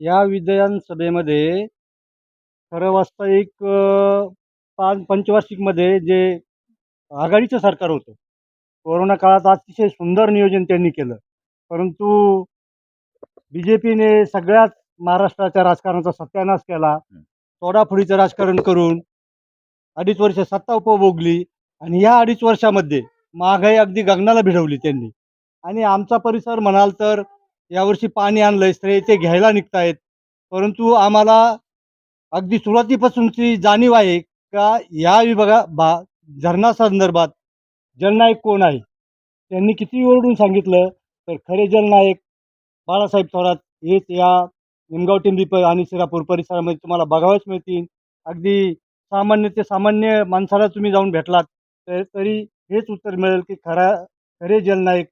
या विधानसभेमध्ये खरं वास्तविक पंचवार्षिकमध्ये जे आघाडीचं सरकार होतं, कोरोना काळात अतिशय सुंदर नियोजन त्यांनी केलं. परंतु बी-जे-पीने सगळ्याच महाराष्ट्राच्या राजकारणाचा सत्यानाश केला. तोडाफोडीचं राजकारण करून 2.5 वर्ष सत्ता उपभोगली आणि या 2.5 वर्षामध्ये महागाई अगदी गगनाला भिडवली त्यांनी. आणि आमचा परिसर म्हणाल तर यावर्षी पाणी आणलंय, श्रेय ते घ्यायला निघतायत. परंतु आम्हाला अगदी सुरुवातीपासूनची जाणीव आहे का या धरणासंदर्भात जलनायक कोण आहे? त्यांनी किती ओरडून सांगितलं तर खरे जलनायक बाळासाहेब थोरात हेच या निमगाव टेंभी आणि शिरापूर परिसरामध्ये तुम्हाला बघावयास मिळतील. अगदी सामान्य ते सामान्य माणसाला तुम्ही जाऊन भेटलात तरी हेच उत्तर मिळेल की खरे जलनायक